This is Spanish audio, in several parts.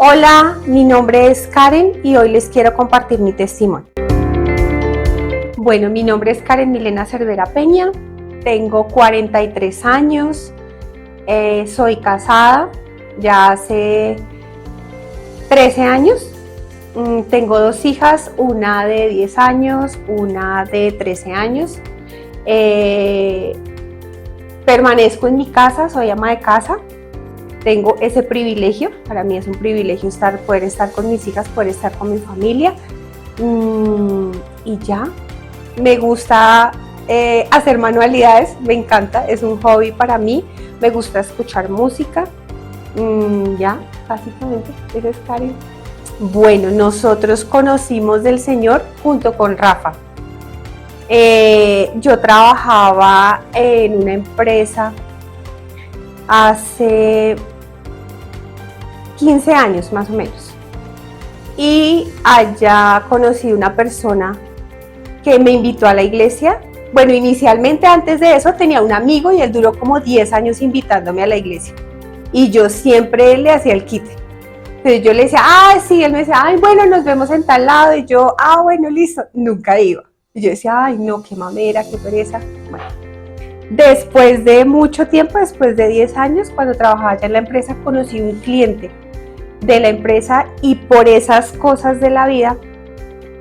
Hola, mi nombre es Karen y hoy les quiero compartir mi testimonio. Bueno, mi nombre es Karen Milena Cervera Peña, tengo 43 años, soy casada ya hace 13 años, tengo dos hijas, una de 10 años, una de 13 años. Permanezco en mi casa, soy ama de casa. Tengo ese privilegio, para mí es un privilegio poder estar con mis hijas, poder estar con mi familia. Y ya, me gusta hacer manualidades, me encanta, es un hobby para mí. Me gusta escuchar música. Ya, básicamente, esa es Karen. Bueno, nosotros conocimos del Señor junto con Rafa. Yo trabajaba en una empresa hace 15 años más o menos, y allá conocí una persona que me invitó a la iglesia. Bueno, inicialmente antes de eso tenía un amigo y él duró como 10 años invitándome a la iglesia y yo siempre le hacía el quite. Entonces yo le decía, sí, él me decía, bueno, nos vemos en tal lado, y yo, bueno, listo, nunca iba. Y yo decía, no, qué mamera, qué pereza. Bueno, después de mucho tiempo, después de 10 años, cuando trabajaba ya en la empresa, conocí un cliente de la empresa y por esas cosas de la vida,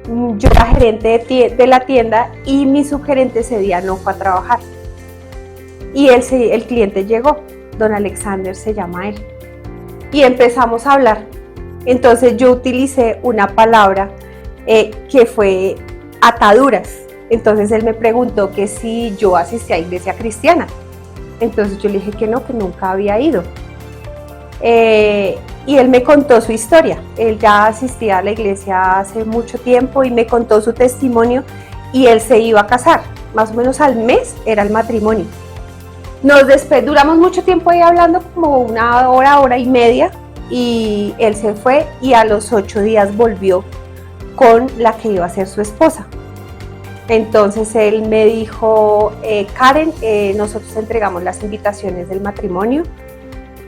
yo era gerente de la tienda y mi subgerente ese día no fue a trabajar. Y el cliente llegó, don Alexander se llama él, y empezamos a hablar. Entonces yo utilicé una palabra que fue ataduras. Entonces él me preguntó que si yo asistía a iglesia cristiana. Entonces yo le dije que no, que nunca había ido. Y él me contó su historia. Él ya asistía a la iglesia hace mucho tiempo y me contó su testimonio, y él se iba a casar. Más o menos al mes era el matrimonio. Duramos mucho tiempo ahí hablando, como una hora, hora y media, y él se fue y a los 8 días volvió con la que iba a ser su esposa. Entonces él me dijo, Karen, nosotros entregamos las invitaciones del matrimonio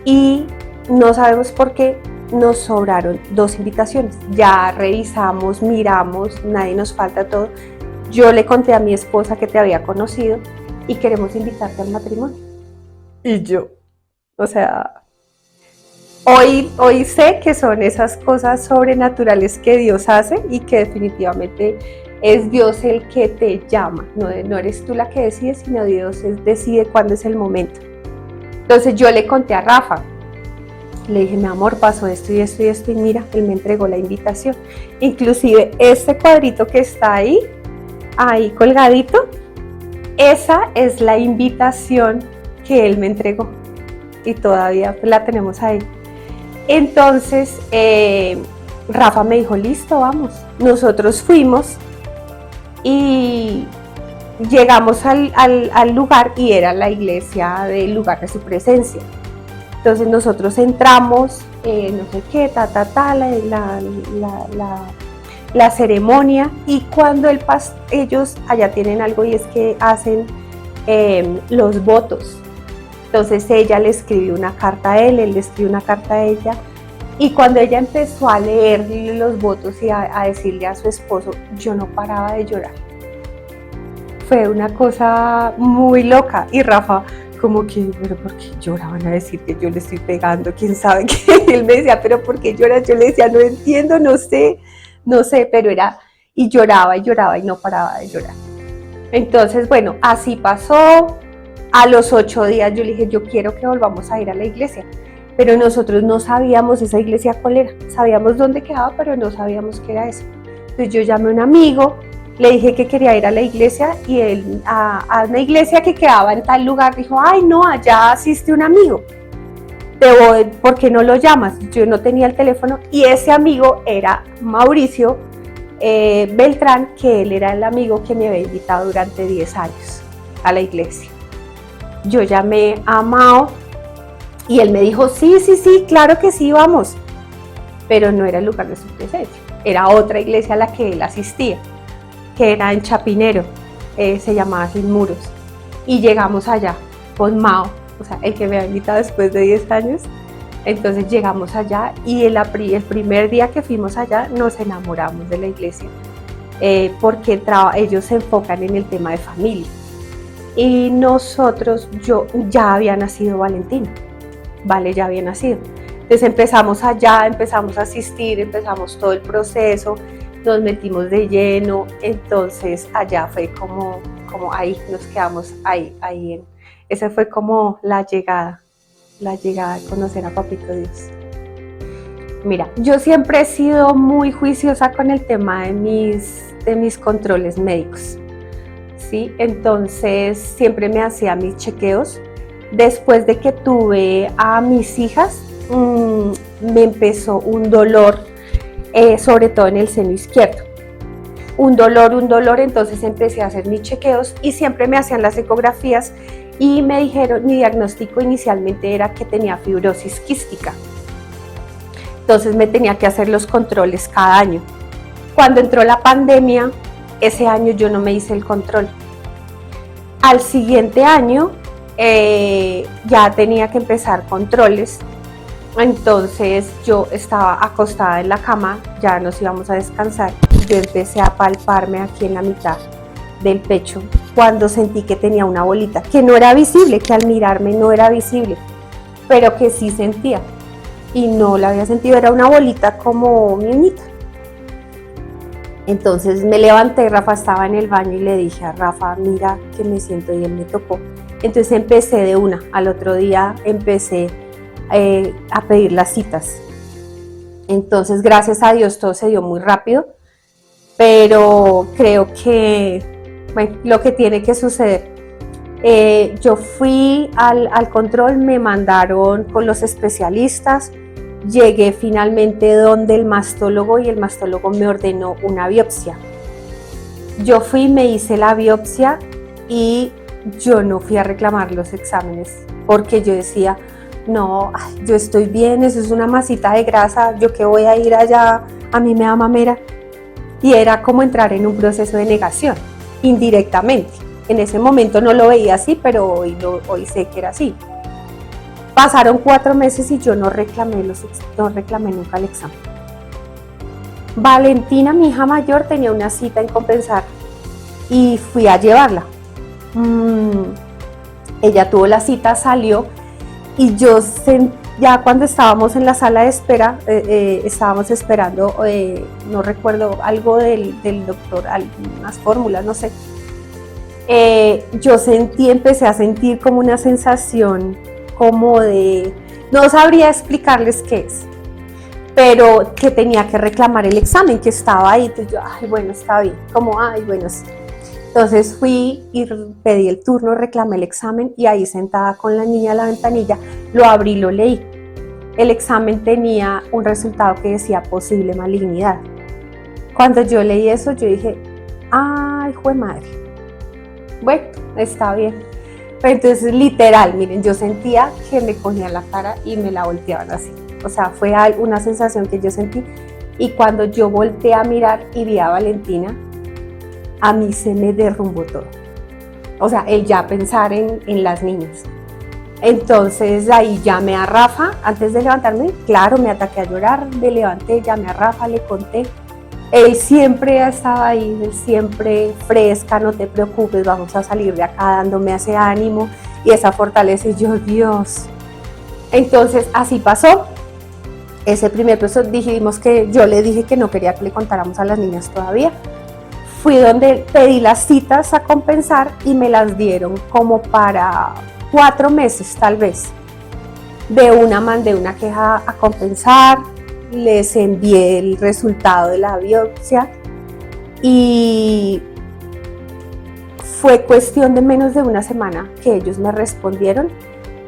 y no sabemos por qué nos sobraron 2 invitaciones. Ya revisamos, miramos, nadie nos falta, todo. Yo le conté a mi esposa que te había conocido y queremos invitarte al matrimonio. Y yo, o sea, hoy sé que son esas cosas sobrenaturales que Dios hace y que definitivamente es Dios el que te llama. No eres tú la que decide, sino Dios decide cuándo es el momento. Entonces yo le conté a Rafa. Le dije, mi amor, pasó esto y esto y esto, y mira, él me entregó la invitación. Inclusive este cuadrito que está ahí colgadito, esa es la invitación que él me entregó y todavía la tenemos ahí. Entonces Rafa me dijo, listo, vamos. Nosotros fuimos y llegamos al lugar, y era la iglesia del lugar de su presencia. Entonces nosotros entramos, no sé qué, la ceremonia, y cuando ellos allá tienen algo, y es que hacen los votos. Entonces ella le escribió una carta a él le escribió una carta a ella, y cuando ella empezó a leer los votos y a decirle a su esposo, yo no paraba de llorar. Fue una cosa muy loca, y Rafa como que, pero ¿por qué llora? Van a decir que yo le estoy pegando, quién sabe qué. Él me decía, pero ¿por qué lloras? Yo le decía, no entiendo, no sé, pero era, y lloraba y no paraba de llorar. Entonces, bueno, así pasó. A los 8 días yo le dije, yo quiero que volvamos a ir a la iglesia, pero nosotros no sabíamos esa iglesia cuál era. Sabíamos dónde quedaba, pero no sabíamos qué era eso. Entonces yo llamé a un amigo, le dije que quería ir a la iglesia, y él a una iglesia que quedaba en tal lugar dijo, no, allá asiste un amigo, ¿por qué no lo llamas? Yo no tenía el teléfono, y ese amigo era Mauricio Beltrán, que él era el amigo que me había invitado durante 10 años a la iglesia. Yo llamé a Mao y él me dijo, sí, claro que sí, vamos, pero no era el lugar de su presencia, era otra iglesia a la que él asistía, que era en Chapinero, se llamaba Sin Muros, y llegamos allá con Mao, o sea, el que me ha invitado después de 10 años, Entonces llegamos allá y el primer día que fuimos allá nos enamoramos de la iglesia, porque ellos se enfocan en el tema de familia. Y nosotros, ya había nacido Valentina, Vale ya había nacido. Entonces empezamos allá, empezamos a asistir, empezamos todo el proceso, nos metimos de lleno, entonces allá fue como ahí nos quedamos, esa fue como la llegada de conocer a Papito Dios. Mira, yo siempre he sido muy juiciosa con el tema de mis controles médicos, ¿sí? Entonces siempre me hacía mis chequeos. Después de que tuve a mis hijas, me empezó un dolor, sobre todo en el seno izquierdo. Un dolor, entonces empecé a hacer mis chequeos y siempre me hacían las ecografías y me dijeron, mi diagnóstico inicialmente era que tenía fibrosis quística. Entonces me tenía que hacer los controles cada año. Cuando entró la pandemia, ese año yo no me hice el control. Al siguiente año ya tenía que empezar controles. Entonces yo estaba acostada en la cama, ya nos íbamos a descansar. Yo empecé a palparme aquí en la mitad del pecho cuando sentí que tenía una bolita, que no era visible, que al mirarme no era visible, pero que sí sentía. Y no la había sentido, era una bolita como mi uñita. Entonces me levanté, Rafa estaba en el baño y le dije a Rafa, mira que me siento, y él me tocó. Entonces empecé de una, al otro día empecé a pedir las citas. Entonces gracias a Dios todo se dio muy rápido, pero creo que, bueno, lo que tiene que suceder. Yo fui al control, me mandaron con los especialistas, llegué finalmente donde el mastólogo y el mastólogo me ordenó una biopsia. Yo fui, me hice la biopsia y yo no fui a reclamar los exámenes porque yo decía, no, yo estoy bien, eso es una masita de grasa, yo que voy a ir allá, a mí me da mamera. Y era como entrar en un proceso de negación, indirectamente. En ese momento no lo veía así, pero hoy sé que era así. Pasaron 4 meses y yo no reclamé nunca el examen. Valentina, mi hija mayor, tenía una cita en Compensar y fui a llevarla. Ella tuvo la cita, salió y yo ya cuando estábamos en la sala de espera, estábamos esperando, no recuerdo, algo del doctor, algunas fórmulas, no sé. Yo empecé a sentir como una sensación como de, no sabría explicarles qué es, pero que tenía que reclamar el examen, que estaba ahí. Entonces yo, ay, bueno, está bien, como, ay, bueno, sí. Entonces fui y pedí el turno, reclamé el examen y ahí sentada con la niña a la ventanilla, lo abrí, lo leí. El examen tenía un resultado que decía posible malignidad. Cuando yo leí eso, yo dije, ay, jue madre. Bueno, está bien. Entonces, literal, miren, yo sentía que me cogían la cara y me la volteaban así. O sea, fue una sensación que yo sentí. Y cuando yo volteé a mirar y vi a Valentina, a mí se me derrumbó todo. O sea, el ya pensar en las niñas. Entonces ahí llamé a Rafa, antes de levantarme, claro, me ataqué a llorar, me levanté, llamé a Rafa, le conté. Él siempre estaba ahí, él siempre fresca, no te preocupes, vamos a salir de acá, dándome ese ánimo y esa fortaleza. Y yo, Dios. Entonces así pasó. Ese primer proceso, yo le dije que no quería que le contáramos a las niñas todavía. Fui donde pedí las citas a Compensar y me las dieron como para 4 meses tal vez. De una mandé una queja a Compensar, les envié el resultado de la biopsia y fue cuestión de menos de una semana que ellos me respondieron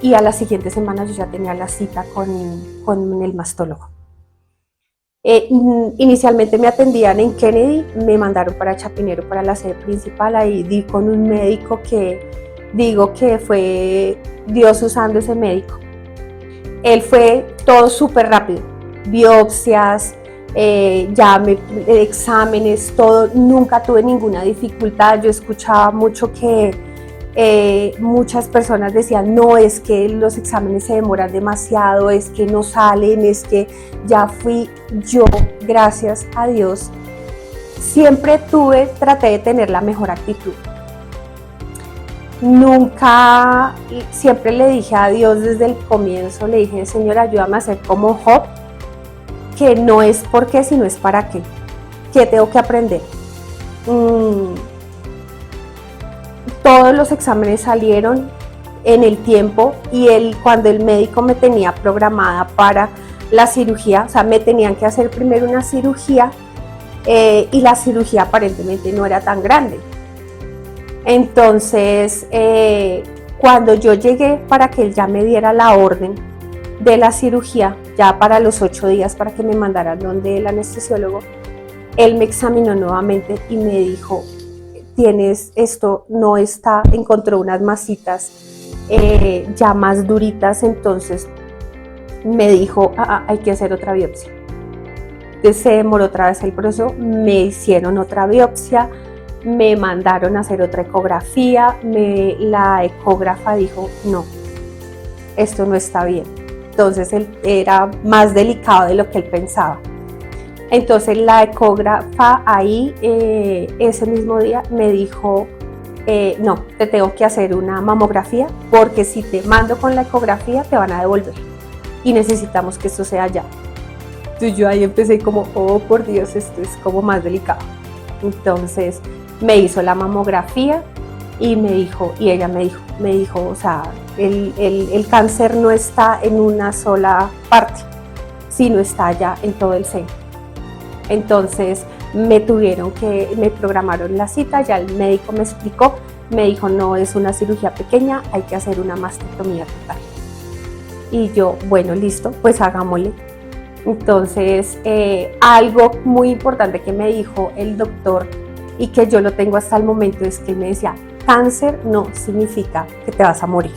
y a la siguiente semana yo ya tenía la cita con el mastólogo. Inicialmente me atendían en Kennedy, me mandaron para Chapinero, para la sede principal. Ahí di con un médico que digo que fue Dios usando ese médico. Él fue todo súper rápido, biopsias, exámenes, todo, nunca tuve ninguna dificultad. Yo escuchaba mucho que Muchas personas decían, no, es que los exámenes se demoran demasiado, es que no salen, es que ya fui. Yo, gracias a Dios, siempre traté de tener la mejor actitud. Nunca, siempre le dije a Dios desde el comienzo, le dije, Señor, ayúdame a ser como Job, que no es por qué, sino es para qué. ¿Qué tengo que aprender? Todos los exámenes salieron en el tiempo y cuando el médico me tenía programada para la cirugía, o sea, me tenían que hacer primero una cirugía y la cirugía aparentemente no era tan grande. Entonces, cuando yo llegué para que él ya me diera la orden de la cirugía, ya para los 8 días para que me mandaran donde el anestesiólogo, él me examinó nuevamente y me dijo, tienes esto, no está, encontró unas masitas ya más duritas, entonces me dijo, hay que hacer otra biopsia. Entonces se demoró otra vez el proceso, me hicieron otra biopsia, me mandaron a hacer otra ecografía, la ecógrafa dijo, no, esto no está bien. Entonces él era más delicado de lo que él pensaba. Entonces la ecógrafa ahí, ese mismo día, me dijo, no, te tengo que hacer una mamografía porque si te mando con la ecografía te van a devolver y necesitamos que esto sea ya. Entonces yo ahí empecé como, oh por Dios, esto es como más delicado. Entonces me hizo la mamografía y ella me dijo, o sea, el cáncer no está en una sola parte, sino está ya en todo el seno. Entonces me programaron la cita, ya el médico me explicó, me dijo, no es una cirugía pequeña, hay que hacer una mastectomía total. Y yo, bueno, listo, pues hagámosle. Entonces, algo muy importante que me dijo el doctor y que yo lo tengo hasta el momento es que él me decía, cáncer no significa que te vas a morir.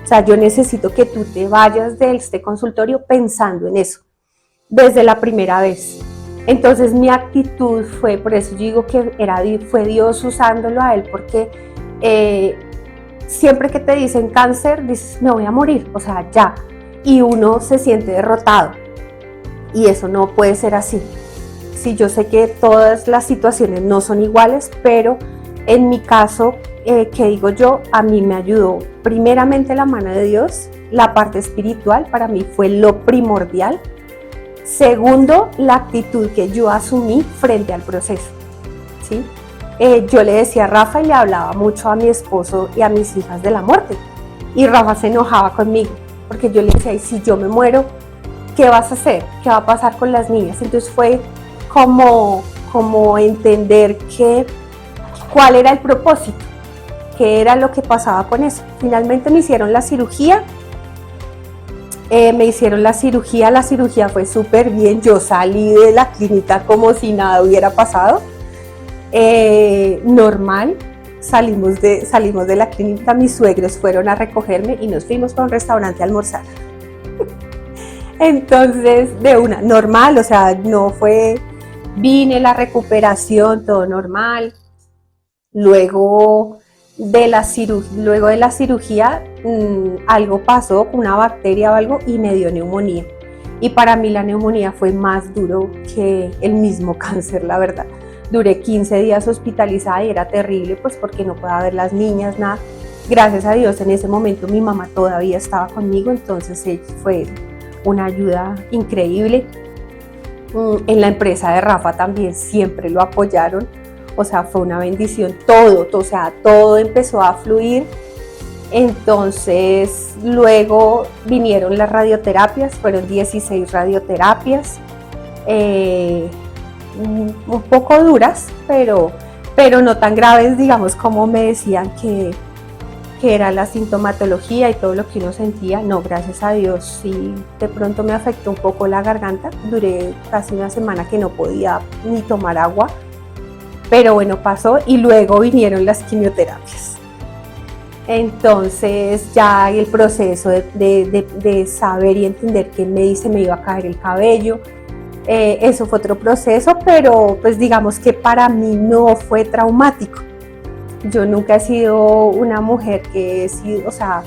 O sea, yo necesito que tú te vayas de este consultorio pensando en eso, desde la primera vez. Entonces mi actitud fue, por eso yo digo que fue Dios usándolo a él, porque siempre que te dicen cáncer, dices, me voy a morir, o sea, ya, y uno se siente derrotado, y eso no puede ser así. Sí, yo sé que todas las situaciones no son iguales, pero en mi caso, que digo yo, a mí me ayudó primeramente la mano de Dios, la parte espiritual para mí fue lo primordial. Segundo, la actitud que yo asumí frente al proceso, ¿sí? Yo le decía a Rafa y le hablaba mucho a mi esposo y a mis hijas de la muerte. Y Rafa se enojaba conmigo, porque yo le decía, y si yo me muero, ¿qué vas a hacer? ¿Qué va a pasar con las niñas? Entonces fue como entender cuál era el propósito, qué era lo que pasaba con eso. Finalmente me hicieron la cirugía. La cirugía fue súper bien, yo salí de la clínica como si nada hubiera pasado, normal, salimos de la clínica, mis suegros fueron a recogerme y nos fuimos para un restaurante a almorzar. Entonces, normal, o sea, vine la recuperación, todo normal, luego de la cirugía algo pasó, una bacteria o algo, y me dio neumonía. Y para mí la neumonía fue más duro que el mismo cáncer, la verdad. Duré 15 días hospitalizada y era terrible, pues porque no podía ver las niñas, nada. Gracias a Dios en ese momento mi mamá todavía estaba conmigo, entonces fue una ayuda increíble. En la empresa de Rafa también siempre lo apoyaron. O sea, fue una bendición, todo empezó a fluir. Entonces, luego vinieron las radioterapias, fueron 16 radioterapias, un poco duras, pero no tan graves, digamos, como me decían que era la sintomatología y todo lo que uno sentía. No, gracias a Dios, sí, de pronto me afectó un poco la garganta, duré casi una semana que no podía ni tomar agua. Pero bueno, pasó y luego vinieron las quimioterapias. Entonces ya el proceso de saber y entender que me iba a caer el cabello, eso fue otro proceso, pero pues digamos que para mí no fue traumático. Yo nunca he sido una mujer que he sido, o sea,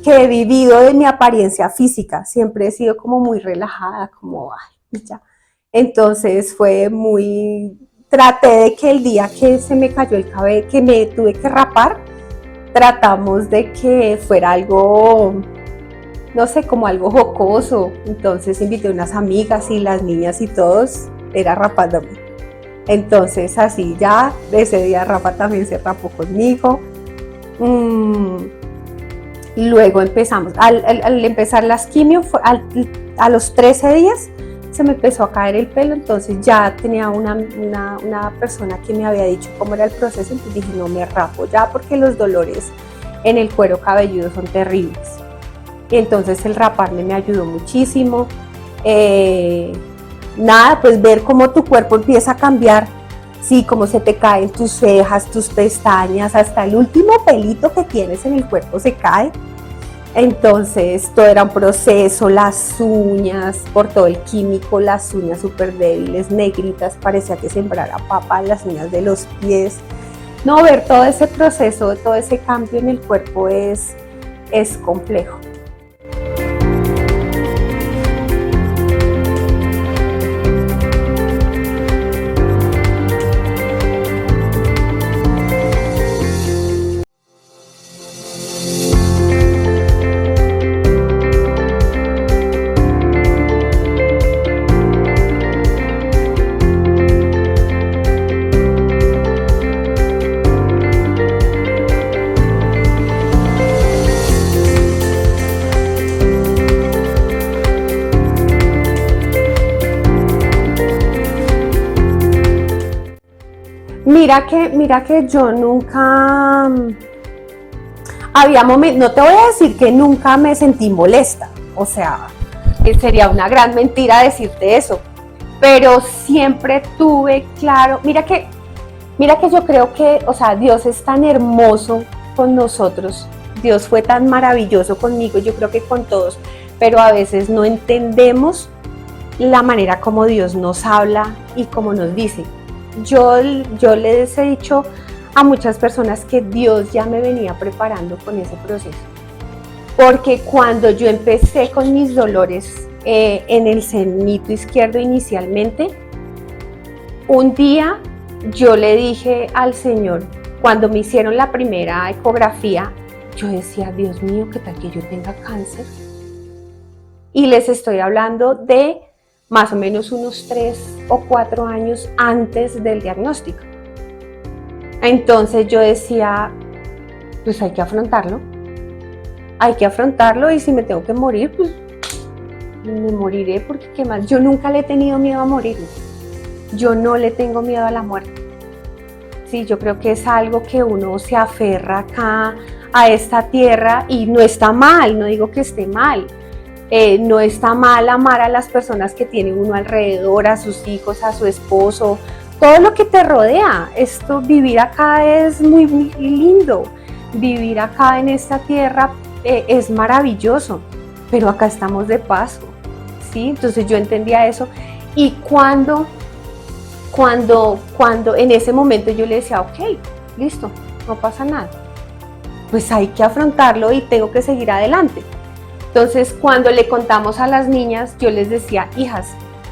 que he vivido de mi apariencia física, siempre he sido como muy relajada, como, ay, ya. Entonces fue muy, traté de que el día que se me cayó el cabello, que me tuve que rapar, tratamos de que fuera algo, no sé, como algo jocoso. Entonces invité a unas amigas y las niñas y todos, era rapándome. Entonces así ya, ese día Rafa también se rapó conmigo. Luego empezamos, al empezar las quimio, a los 13 días se me empezó a caer el pelo, entonces ya tenía una persona que me había dicho cómo era el proceso, entonces dije no, me rapo ya porque los dolores en el cuero cabelludo son terribles. Y entonces el raparme me ayudó muchísimo. Nada, pues ver cómo tu cuerpo empieza a cambiar, sí, cómo se te caen tus cejas, tus pestañas, hasta el último pelito que tienes en el cuerpo se cae. Entonces todo era un proceso, las uñas, por todo el químico, las uñas súper débiles, negritas, parecía que sembrara papa, las uñas de los pies. No, ver todo ese proceso, todo ese cambio en el cuerpo es complejo. Mira que yo nunca había momentos, no te voy a decir que nunca me sentí molesta, o sea, sería una gran mentira decirte eso, pero siempre tuve claro, mira que yo creo que, o sea, Dios es tan hermoso con nosotros, Dios fue tan maravilloso conmigo, yo creo que con todos, pero a veces no entendemos la manera como Dios nos habla y como nos dice. Yo les he dicho a muchas personas que Dios ya me venía preparando con ese proceso, porque cuando yo empecé con mis dolores en el sennito izquierdo inicialmente, un día yo le dije al Señor, cuando me hicieron la primera ecografía, yo decía, Dios mío, ¿qué tal que yo tenga cáncer? Y les estoy hablando de más o menos unos 3 o 4 años antes del diagnóstico. Entonces yo decía, pues hay que afrontarlo y si me tengo que morir, pues me moriré, porque qué más, yo nunca le he tenido miedo a morirme, yo no le tengo miedo a la muerte. Sí, yo creo que es algo que uno se aferra acá a esta tierra y no está mal, no digo que esté mal. No está mal amar a las personas que tiene uno alrededor, a sus hijos, a su esposo, todo lo que te rodea. Vivir acá es muy, muy lindo, vivir acá en esta tierra es maravilloso, pero acá estamos de paso, ¿sí? Entonces yo entendía eso y cuando en ese momento yo le decía, ok, listo, no pasa nada, pues hay que afrontarlo y tengo que seguir adelante. Entonces, cuando le contamos a las niñas, yo les decía, hijas,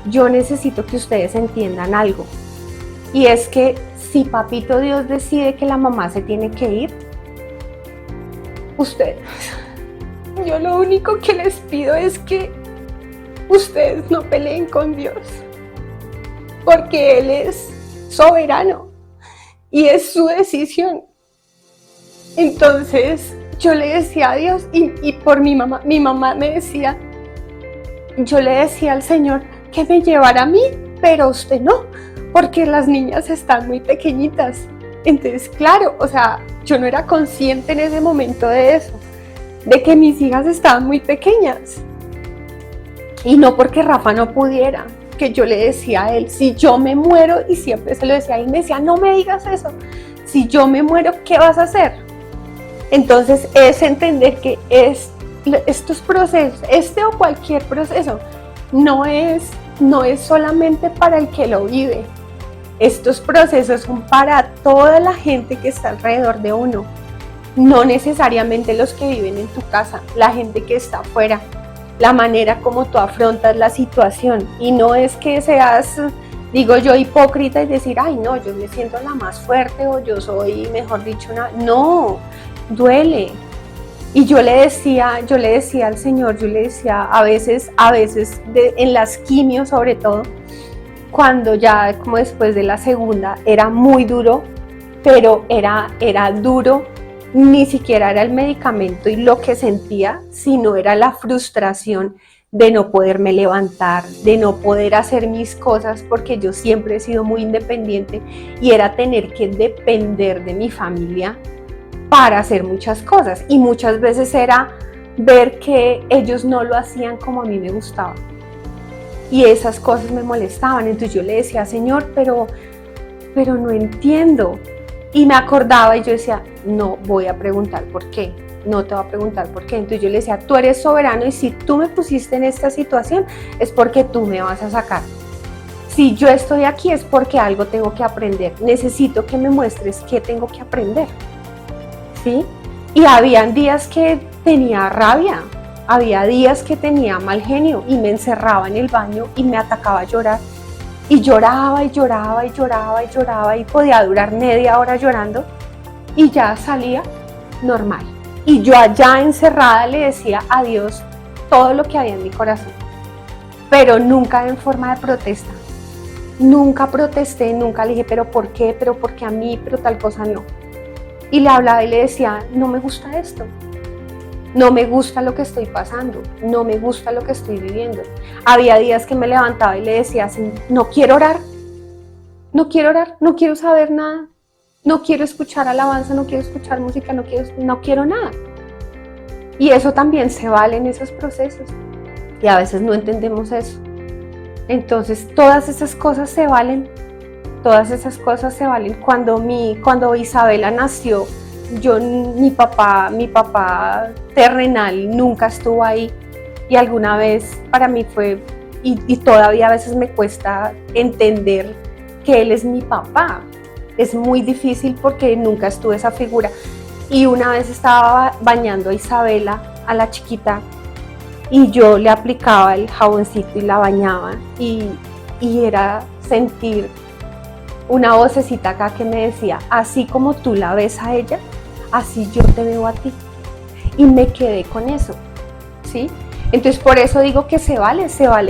yo necesito que ustedes entiendan algo. Y es que si Papito Dios decide que la mamá se tiene que ir, ustedes, yo lo único que les pido es que ustedes no peleen con Dios, porque Él es soberano y es su decisión. Entonces, yo le decía a Dios y por mi mamá me decía, yo le decía al Señor que me llevara a mí, pero usted no, porque las niñas están muy pequeñitas. Entonces, claro, o sea, yo no era consciente en ese momento de eso, de que mis hijas estaban muy pequeñas. Y no porque Rafa no pudiera, que yo le decía a él, si yo me muero, y siempre se lo decía a él, me decía, no me digas eso, si yo me muero, ¿qué vas a hacer? Entonces es entender que estos procesos, o cualquier proceso, no es solamente para el que lo vive, Estos procesos son para toda la gente que está alrededor de uno, no necesariamente los que viven en tu casa, la gente que está afuera, la manera como tú afrontas la situación. Y no es que seas, digo yo, hipócrita y decir, ay no, yo me siento la más fuerte o yo soy, mejor dicho, una... No, duele. Y yo le decía al Señor, yo le decía a veces en las quimios sobre todo, cuando ya como después de la segunda era muy duro, pero era duro, ni siquiera era el medicamento y lo que sentía, sino era la frustración de no poderme levantar, de no poder hacer mis cosas, porque yo siempre he sido muy independiente y era tener que depender de mi familia para hacer muchas cosas, y muchas veces era ver que ellos no lo hacían como a mí me gustaba y esas cosas me molestaban. Entonces yo le decía, Señor, pero no entiendo, y me acordaba y yo decía, no voy a preguntar por qué, no te voy a preguntar por qué. Entonces yo le decía, tú eres soberano y si tú me pusiste en esta situación es porque tú me vas a sacar. Si yo estoy aquí es porque algo tengo que aprender, necesito que me muestres qué tengo que aprender. ¿Sí? Y habían días que tenía rabia, había días que tenía mal genio y me encerraba en el baño y me atacaba a llorar. Y lloraba y lloraba y lloraba y lloraba y podía durar media hora llorando y ya salía normal. Y yo allá encerrada le decía a Dios todo lo que había en mi corazón, pero nunca en forma de protesta. Nunca protesté, nunca le dije, pero ¿por qué? Pero ¿por qué a mí? Pero tal cosa no. Y le hablaba y le decía, no me gusta esto, no me gusta lo que estoy pasando, no me gusta lo que estoy viviendo. Había días que me levantaba y le decía así, no quiero orar, no quiero saber nada, no quiero escuchar alabanza, no quiero escuchar música, no quiero nada. Y eso también se vale en esos procesos y a veces no entendemos eso. Entonces todas esas cosas se valen. Todas esas cosas se valen. Cuando Isabela nació, mi papá terrenal nunca estuvo ahí, y alguna vez para mí fue, y todavía a veces me cuesta entender que él es mi papá. Es muy difícil porque nunca estuvo esa figura. Y una vez estaba bañando a Isabela, a la chiquita, y yo le aplicaba el jaboncito y la bañaba, y era sentir una vocecita acá que me decía, así como tú la ves a ella, así yo te veo a ti. Y me quedé con eso, ¿sí? Entonces por eso digo que se vale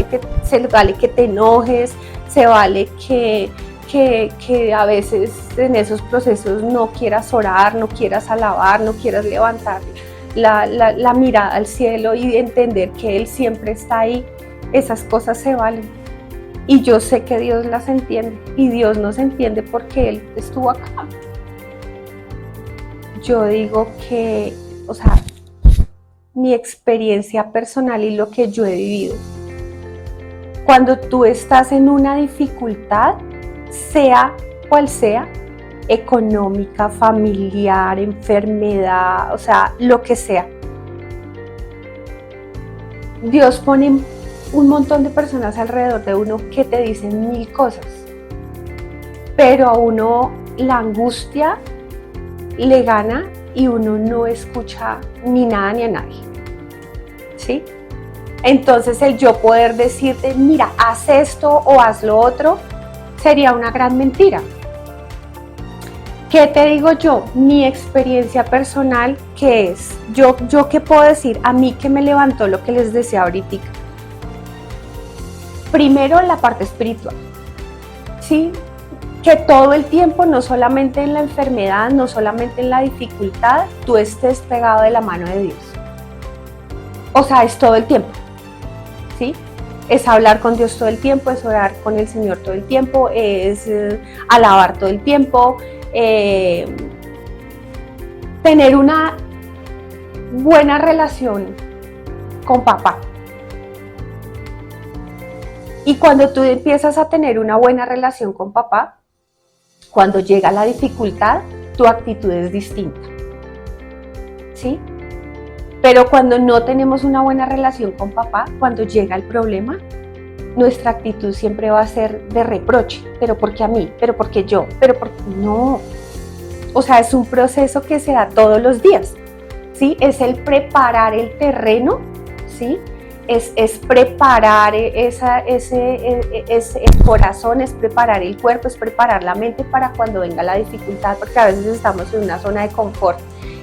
que te enojes, se vale que a veces en esos procesos no quieras orar, no quieras alabar, no quieras levantar la mirada al cielo y entender que Él siempre está ahí. Esas cosas se valen. Y yo sé que Dios las entiende, y Dios nos entiende porque Él estuvo acá. Yo digo que, mi experiencia personal y lo que yo he vivido, cuando tú estás en una dificultad, sea cual sea, económica, familiar, enfermedad, lo que sea, Dios pone un montón de personas alrededor de uno que te dicen mil cosas, pero a uno la angustia le gana y uno no escucha ni nada ni a nadie, ¿sí? Entonces el yo poder decirte, mira, haz esto o haz lo otro, sería una gran mentira. ¿Qué te digo yo? Mi experiencia personal, ¿qué es? Yo ¿qué puedo decir? A mí que me levantó lo que les decía ahorita. Primero, la parte espiritual, ¿sí? Que todo el tiempo, no solamente en la enfermedad, no solamente en la dificultad, tú estés pegado de la mano de Dios. Es todo el tiempo, ¿sí? Es hablar con Dios todo el tiempo, es orar con el Señor todo el tiempo, es alabar todo el tiempo, tener una buena relación con papá. Y cuando tú empiezas a tener una buena relación con papá, cuando llega la dificultad, tu actitud es distinta, ¿sí? Pero cuando no tenemos una buena relación con papá, cuando llega el problema, nuestra actitud siempre va a ser de reproche, pero ¿por qué a mí? ¿Pero por qué yo? ¿Pero por qué no? O sea, es un proceso que se da todos los días, ¿sí? Es el preparar el terreno, ¿sí? Es preparar ese corazón, es preparar el cuerpo, es preparar la mente para cuando venga la dificultad, porque a veces estamos en una zona de confort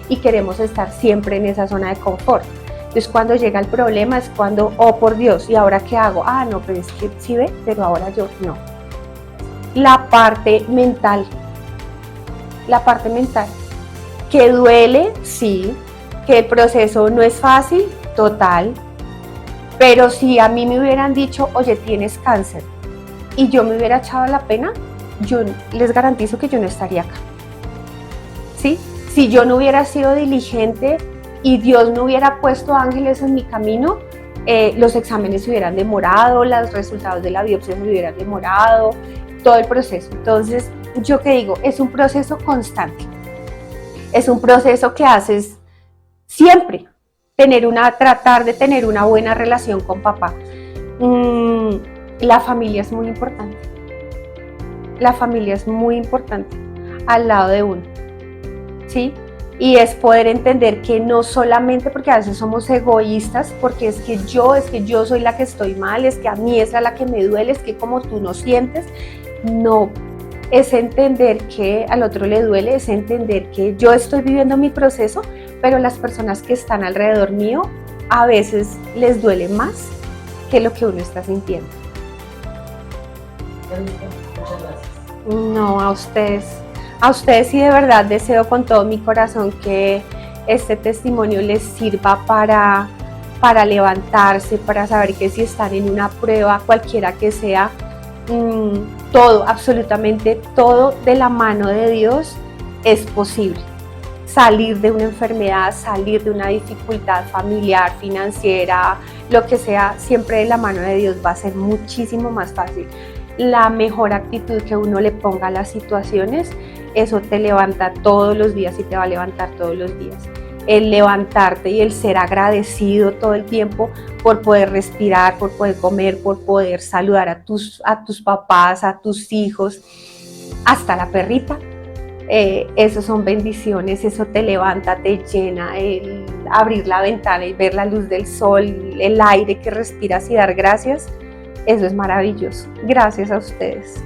y queremos estar siempre en esa zona de confort. Entonces cuando llega el problema es cuando, oh por Dios, ¿y ahora qué hago? Ah, no, pero es que sí ve, pero ahora yo no. La parte mental, que duele, sí, que el proceso no es fácil, total, pero si a mí me hubieran dicho, oye, tienes cáncer, y yo me hubiera echado la pena, yo les garantizo que yo no estaría acá, ¿sí? Si yo no hubiera sido diligente y Dios no hubiera puesto ángeles en mi camino, los exámenes se hubieran demorado, los resultados de la biopsia se hubieran demorado, todo el proceso. Entonces, ¿yo qué digo? Es un proceso constante, es un proceso que haces siempre, tratar de tener una buena relación con papá. La familia es muy importante, al lado de uno, ¿sí? Y es poder entender que no solamente, porque a veces somos egoístas, porque es que yo soy la que estoy mal, es que a mí es a la que me duele, es que como tú no sientes, no, es entender que al otro le duele, es entender que yo estoy viviendo mi proceso, pero las personas que están alrededor mío a veces les duele más que lo que uno está sintiendo. Muchas gracias. No, a ustedes sí de verdad deseo con todo mi corazón que este testimonio les sirva para levantarse, para saber que si están en una prueba, cualquiera que sea, todo, absolutamente todo de la mano de Dios es posible. Salir de una enfermedad, salir de una dificultad familiar, financiera, lo que sea, siempre de la mano de Dios va a ser muchísimo más fácil. La mejor actitud que uno le ponga a las situaciones, eso te levanta todos los días y te va a levantar todos los días. El levantarte y el ser agradecido todo el tiempo por poder respirar, por poder comer, por poder saludar a tus papás, a tus hijos, hasta la perrita. Eso son bendiciones, eso te levanta, te llena, el abrir la ventana y ver la luz del sol, el aire que respiras y dar gracias, eso es maravilloso. Gracias a ustedes.